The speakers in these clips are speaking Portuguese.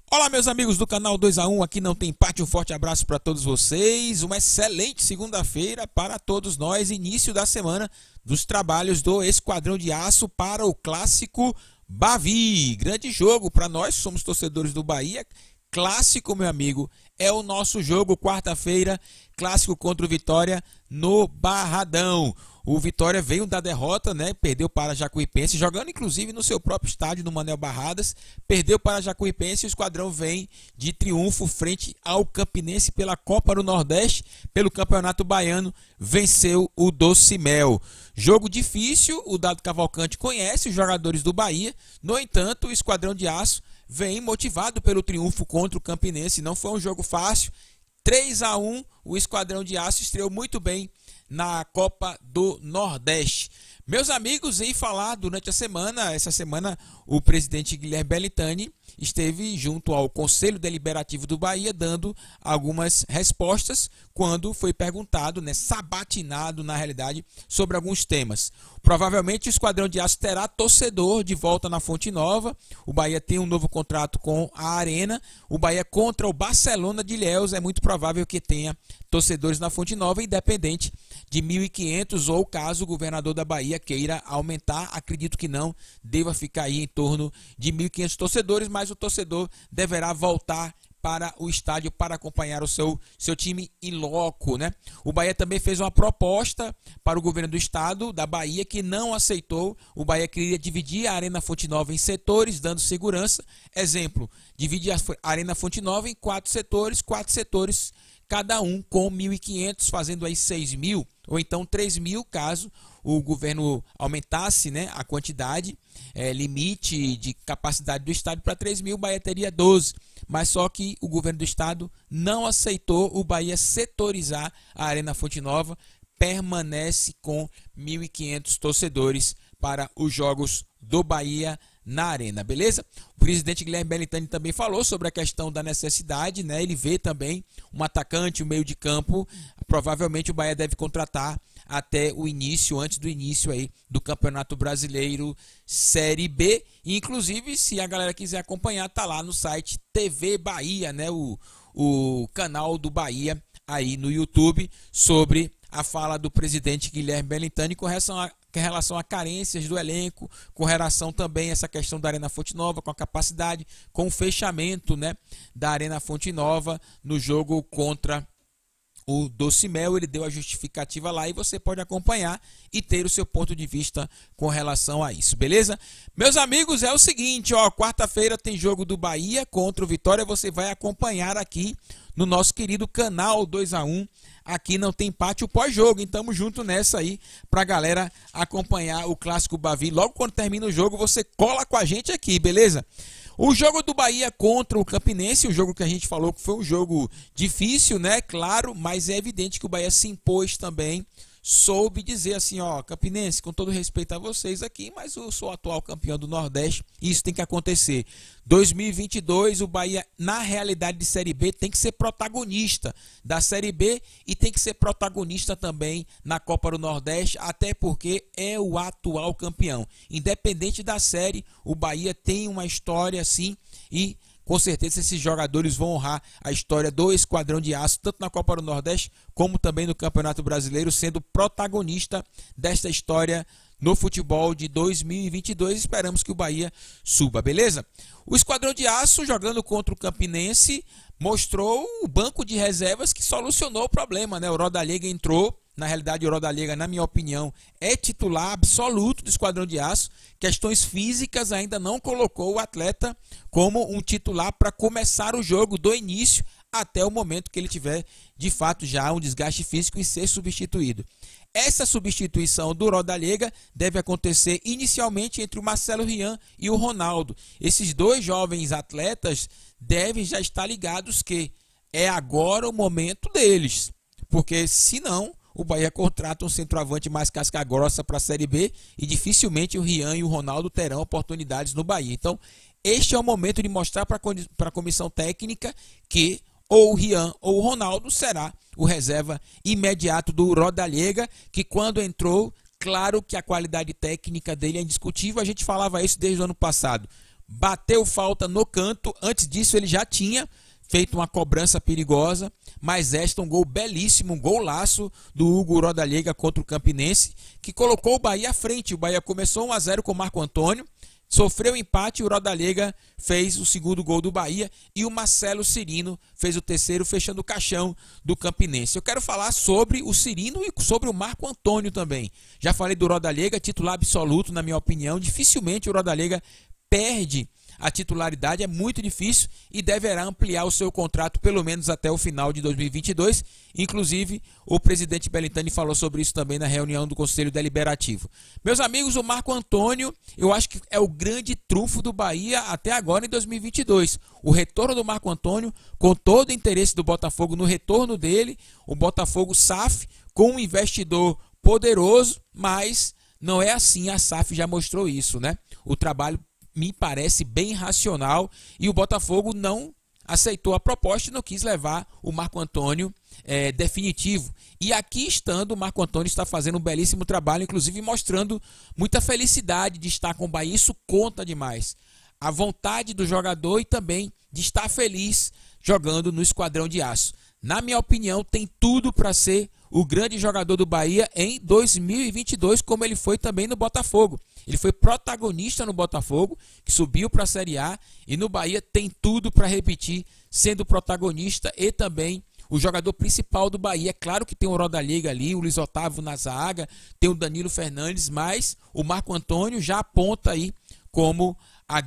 Olá, meus amigos do canal 2 a 1, aqui não tem empate, um forte abraço para todos vocês, uma excelente segunda-feira para todos nós, início da semana dos trabalhos do Esquadrão de Aço para o Clássico Bavi, grande jogo para nós, somos torcedores do Bahia. Clássico, meu amigo, é o nosso jogo, quarta-feira, clássico contra o Vitória no Barradão. O Vitória veio da derrota, né? Perdeu para a Jacuipense, jogando inclusive no seu próprio estádio, no Manel Barradas. Perdeu para a Jacuipense e o Esquadrão vem de triunfo frente ao Campinense pela Copa do Nordeste, pelo Campeonato Baiano, venceu o Doce Mel. Jogo difícil, o Dado Cavalcante conhece os jogadores do Bahia, no entanto, o Esquadrão de Aço vem motivado pelo triunfo contra o Campinense, não foi um jogo fácil. 3-1, o Esquadrão de Aço estreou muito bem na Copa do Nordeste. Meus amigos, em falar durante a semana, essa semana o presidente Guilherme Belintani esteve junto ao Conselho Deliberativo do Bahia dando algumas respostas quando foi perguntado, né, sabatinado na realidade, sobre alguns temas. Provavelmente o Esquadrão de Aço terá torcedor de volta na Fonte Nova. O Bahia tem um novo contrato com a Arena. O Bahia contra o Barcelona de Ilhéus. É muito provável que tenha torcedores na Fonte Nova, independente de 1.500 ou caso o governador da Bahia queira aumentar. Acredito que não, deva ficar aí em torno de 1.500 torcedores, mas o torcedor deverá voltar para o estádio para acompanhar o seu time em loco, né? O Bahia também fez uma proposta para o governo do estado da Bahia que não aceitou. O Bahia queria dividir a Arena Fonte Nova em setores, dando segurança. Exemplo, dividir a Arena Fonte Nova em 4 setores, cada um com 1.500, fazendo aí 6.000, ou então 3.000, caso o governo aumentasse, né, a quantidade, limite de capacidade do estádio para 3.000, o Bahia teria 12. Mas só que o governo do estado não aceitou o Bahia setorizar a Arena Fonte Nova, permanece com 1.500 torcedores para os jogos do Bahia na Arena, beleza? O presidente Guilherme Belintani também falou sobre a questão da necessidade, né? Ele vê também um atacante, um meio de campo. Provavelmente o Bahia deve contratar até o início, antes do início aí do Campeonato Brasileiro Série B. Inclusive, se a galera quiser acompanhar, tá lá no site TV Bahia, né? O canal do Bahia aí no YouTube, sobre a fala do presidente Guilherme Belintani com relação a carências do elenco, com relação também a essa questão da Arena Fonte Nova, com a capacidade, com o fechamento, né, da Arena Fonte Nova no jogo contra o Doce Mel. Ele deu a justificativa lá e você pode acompanhar e ter o seu ponto de vista com relação a isso, beleza? Meus amigos, é o seguinte, ó, quarta-feira tem jogo do Bahia contra o Vitória, você vai acompanhar aqui no nosso querido canal 2 a 1. Aqui não tem empate, o pós-jogo, então tamo junto nessa aí pra galera acompanhar o Clássico Bavi. Logo quando termina o jogo, você cola com a gente aqui, beleza? O jogo do Bahia contra o Campinense, o jogo que a gente falou que foi um jogo difícil, né? Claro, mas é evidente que o Bahia se impôs também. Soube dizer assim, ó, Campinense, com todo respeito a vocês aqui, mas eu sou o atual campeão do Nordeste e isso tem que acontecer. 2022, o Bahia, na realidade de Série B, tem que ser protagonista da Série B e tem que ser protagonista também na Copa do Nordeste, até porque é o atual campeão. Independente da série, o Bahia tem uma história assim e com certeza esses jogadores vão honrar a história do Esquadrão de Aço, tanto na Copa do Nordeste como também no Campeonato Brasileiro, sendo protagonista desta história no futebol de 2022. Esperamos que o Bahia suba, beleza? O Esquadrão de Aço, jogando contra o Campinense, mostrou o banco de reservas que solucionou o problema, né? O Rodallega entrou. Na realidade, o Rodallega, na minha opinião, é titular absoluto do Esquadrão de Aço. Questões físicas ainda não colocou o atleta como um titular para começar o jogo do início até o momento que ele tiver, de fato, já um desgaste físico e ser substituído. Essa substituição do Rodallega deve acontecer inicialmente entre o Marcelo Rian e o Ronaldo. Esses dois jovens atletas devem já estar ligados que é agora o momento deles, porque senão o Bahia contrata um centroavante mais casca grossa para a Série B e dificilmente o Rian e o Ronaldo terão oportunidades no Bahia. Então, este é o momento de mostrar para a comissão técnica que ou o Rian ou o Ronaldo será o reserva imediato do Rodallega, que quando entrou, claro que a qualidade técnica dele é indiscutível, a gente falava isso desde o ano passado. bateu falta no canto. Antes disso ele já tinha feito uma cobrança perigosa, mas esta um gol belíssimo, um golaço do Hugo Rodallega contra o Campinense, que colocou o Bahia à frente. O Bahia começou 1-0 com o Marco Antônio, sofreu empate, o Rodallega fez o segundo gol do Bahia e o Marcelo Cirino fez o terceiro, fechando o caixão do Campinense. Eu quero falar sobre o Cirino e sobre o Marco Antônio também. Já falei do Rodallega, titular absoluto na minha opinião. Dificilmente o Rodallega perde a titularidade, é muito difícil, e deverá ampliar o seu contrato pelo menos até o final de 2022. Inclusive, o presidente Belintani falou sobre isso também na reunião do Conselho Deliberativo. Meus amigos, o Marco Antônio, eu acho que é o grande trunfo do Bahia até agora em 2022. O retorno do Marco Antônio, com todo o interesse do Botafogo no retorno dele, o Botafogo SAF com um investidor poderoso, mas não é assim, a SAF já mostrou isso, né? O trabalho me parece bem racional e o Botafogo não aceitou a proposta e não quis levar o Marco Antônio definitivo. E aqui estando, o Marco Antônio está fazendo um belíssimo trabalho, inclusive mostrando muita felicidade de estar com o Bahia. Isso conta demais. A vontade do jogador e também de estar feliz jogando no Esquadrão de Aço. Na minha opinião, tem tudo para ser o grande jogador do Bahia em 2022, como ele foi também no Botafogo. Ele foi protagonista no Botafogo, que subiu para a Série A, e no Bahia tem tudo para repetir, sendo protagonista e também o jogador principal do Bahia. É claro que tem o Rodallega ali, o Luiz Otávio na zaga, tem o Danilo Fernandes, mas o Marco Antônio já aponta aí como o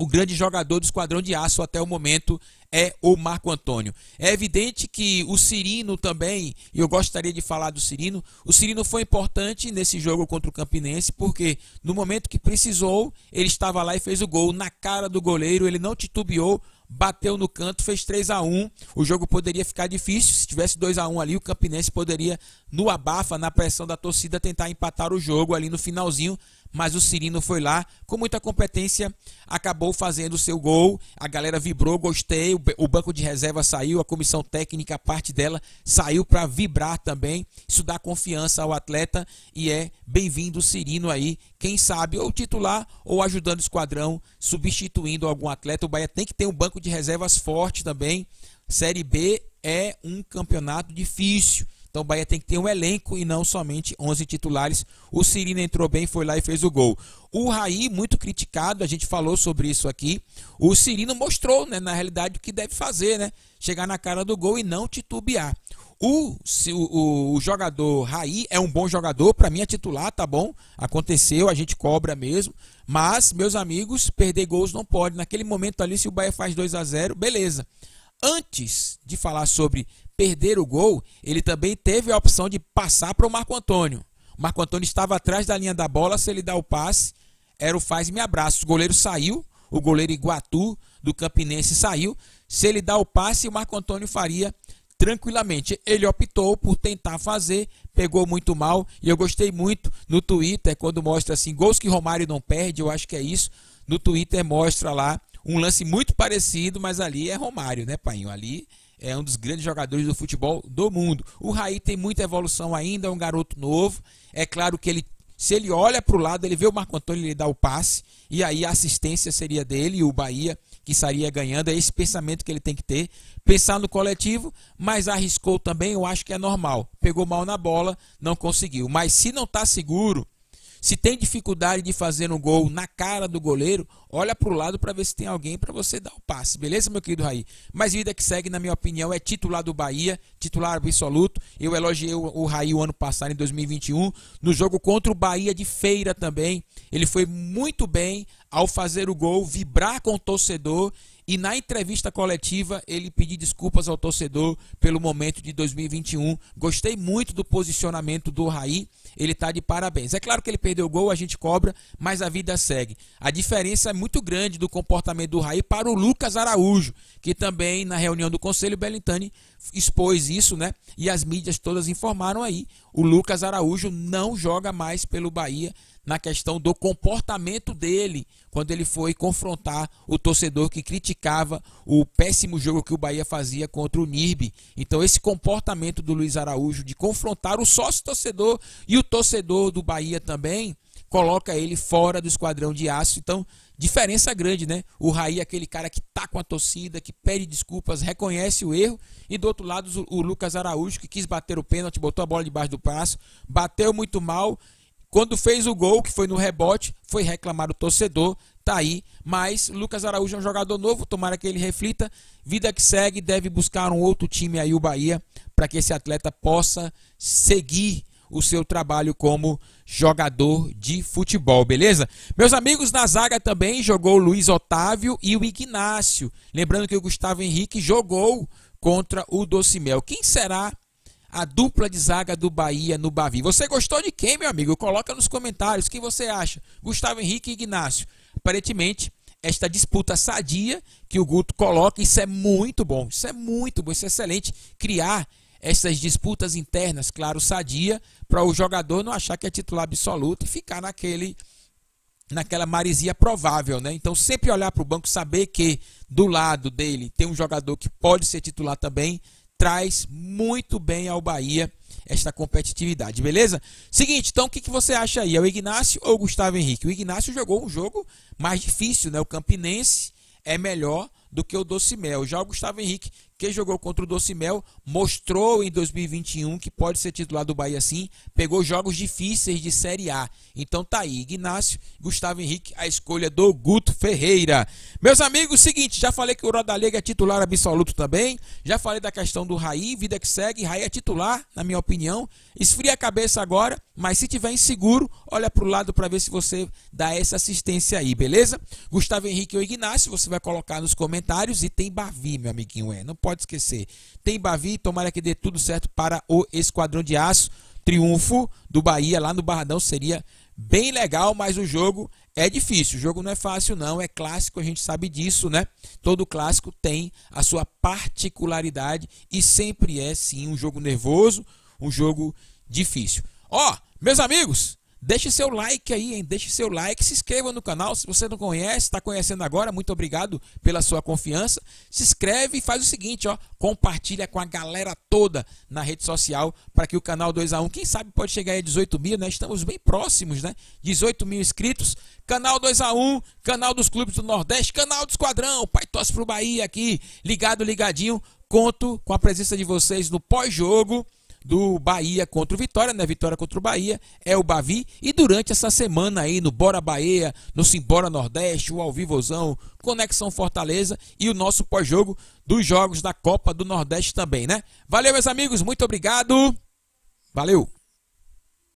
grande jogador do Esquadrão de Aço até o momento é o Marco Antônio. É evidente que o Cirino também, e eu gostaria de falar do Cirino, o Cirino foi importante nesse jogo contra o Campinense, porque no momento que precisou, ele estava lá e fez o gol na cara do goleiro, ele não titubeou, bateu no canto, fez 3-1. O jogo poderia ficar difícil, se tivesse 2-1 ali, o Campinense poderia, no abafa, na pressão da torcida, tentar empatar o jogo ali no finalzinho, mas o Cirino foi lá, com muita competência, acabou fazendo o seu gol, a galera vibrou, gostei, o banco de reserva saiu, a comissão técnica, a parte dela, saiu para vibrar também, isso dá confiança ao atleta e é bem-vindo o Cirino aí, quem sabe, ou titular, ou ajudando o esquadrão, substituindo algum atleta. O Bahia tem que ter um banco de reservas forte também. Série B é um campeonato difícil, então o Bahia tem que ter um elenco e não somente 11 titulares. O Cirino entrou bem, foi lá e fez o gol. O Raí, muito criticado, a gente falou sobre isso aqui. O Cirino mostrou, né, na realidade, o que deve fazer, né? Chegar na cara do gol e não titubear. O jogador Raí é um bom jogador, para mim é titular, tá bom? Aconteceu, a gente cobra mesmo. Mas, meus amigos, perder gols não pode. Naquele momento ali, se o Bahia faz 2-0, beleza. Antes de falar sobre perder o gol, ele também teve a opção de passar para o Marco Antônio. O Marco Antônio estava atrás da linha da bola, se ele dá o passe, era o faz-me abraço. O goleiro saiu, o goleiro Iguatu do Campinense saiu. Se ele dá o passe, o Marco Antônio faria tranquilamente. Ele optou por tentar fazer, pegou muito mal, e eu gostei muito no Twitter, quando mostra assim, gols que Romário não perde, eu acho que é isso. No Twitter mostra lá um lance muito parecido, mas ali é Romário, né, painho? Ali é um dos grandes jogadores do futebol do mundo. O Raí tem muita evolução ainda, é um garoto novo. É claro que ele, se ele olha para o lado, ele vê o Marco Antônio, ele dá o passe, e aí a assistência seria dele, e o Bahia que estaria ganhando. É esse pensamento que ele tem que ter, pensar no coletivo, mas arriscou também, eu acho que é normal. Pegou mal na bola, não conseguiu. Mas se não está seguro, se tem dificuldade de fazer um gol na cara do goleiro, olha para o lado para ver se tem alguém para você dar o passe. Beleza, meu querido Raí? Mas vida que segue, na minha opinião, é titular do Bahia, titular absoluto. Eu elogiei o Raí o ano passado, em 2021, no jogo contra o Bahia de Feira também. Ele foi muito bem ao fazer o gol, vibrar com o torcedor. E na entrevista coletiva ele pediu desculpas ao torcedor pelo momento de 2021. Gostei muito do posicionamento do Raí, ele está de parabéns. É claro que ele perdeu o gol, a gente cobra, mas a vida segue. A diferença é muito grande do comportamento do Raí para o Lucas Araújo, que também na reunião do Conselho Belintani expôs isso, né? E as mídias todas informaram aí. O Lucas Araújo não joga mais pelo Bahia, na questão do comportamento dele, quando ele foi confrontar o torcedor que criticava o péssimo jogo que o Bahia fazia contra o NIRB. Então esse comportamento do Luiz Araújo de confrontar o sócio-torcedor e o torcedor do Bahia também, coloca ele fora do Esquadrão de Aço. Então, diferença grande, né? O Raí é aquele cara que tá com a torcida, que pede desculpas, reconhece o erro. E do outro lado, o Lucas Araújo, que quis bater o pênalti, botou a bola debaixo do braço, bateu muito mal. Quando fez o gol, que foi no rebote, foi reclamar o torcedor, tá aí. Mas Lucas Araújo é um jogador novo, tomara que ele reflita. Vida que segue, deve buscar um outro time aí, o Bahia, para que esse atleta possa seguir o seu trabalho como jogador de futebol, beleza? Meus amigos, na zaga também jogou o Luiz Otávio e o Ignácio. Lembrando que o Gustavo Henrique jogou contra o Docimel. Quem será a dupla de zaga do Bahia no Bavi? Você gostou de quem, meu amigo? Coloca nos comentários. Quem você acha? Gustavo Henrique e Ignácio. Aparentemente, esta disputa sadia que o Guto coloca, isso é muito bom. Isso é muito bom, isso é excelente. Criar essas disputas internas, claro, sadia, para o jogador não achar que é titular absoluto e ficar naquela maresia provável, né? Então, sempre olhar para o banco, saber que do lado dele tem um jogador que pode ser titular também, traz muito bem ao Bahia esta competitividade, beleza? Seguinte, então o que você acha aí? É o Ignácio ou o Gustavo Henrique? O Ignácio jogou um jogo mais difícil, né? O Campinense é melhor do que o Docimel. Já o Gustavo Henrique, que jogou contra o Docimel, mostrou em 2021 que pode ser titular do Bahia sim, pegou jogos difíceis de Série A. Então tá aí, Ignácio, Gustavo Henrique, a escolha do Guto Ferreira. Meus amigos, seguinte, já falei que o Rodalega é titular absoluto também, já falei da questão do Raí, vida que segue, Raí é titular, na minha opinião, esfria a cabeça agora, mas se tiver inseguro, olha pro lado para ver se você dá essa assistência aí, beleza? Gustavo Henrique ou Ignácio, você vai colocar nos comentários, e tem Bavi, meu amiguinho, não pode esquecer. Tem Bavi, tomara que dê tudo certo para o Esquadrão de Aço. Triunfo do Bahia lá no Barradão seria bem legal, mas o jogo é difícil. O jogo não é fácil não, é clássico, a gente sabe disso, né? Todo clássico tem a sua particularidade e sempre é sim um jogo nervoso, um jogo difícil. Ó, meus amigos, deixe seu like aí, hein? Deixe seu like, se inscreva no canal. Se você não conhece, está conhecendo agora, muito obrigado pela sua confiança. Se inscreve e faz o seguinte, ó, compartilha com a galera toda na rede social para que o canal 2A1, quem sabe pode chegar aí a 18 mil, né? Estamos bem próximos, né? 18 mil inscritos. Canal 2A1, canal dos clubes do Nordeste, canal do Esquadrão, Pai Torce pro Bahia aqui, ligado, ligadinho. Conto com a presença de vocês no pós-jogo do Bahia contra o Vitória, né? Vitória contra o Bahia, é o Bavi. E durante essa semana aí no Bora Bahia, no Simbora Nordeste, o Ao Vivozão, Conexão Fortaleza e o nosso pós-jogo dos jogos da Copa do Nordeste também, né? Valeu, meus amigos, muito obrigado. Valeu!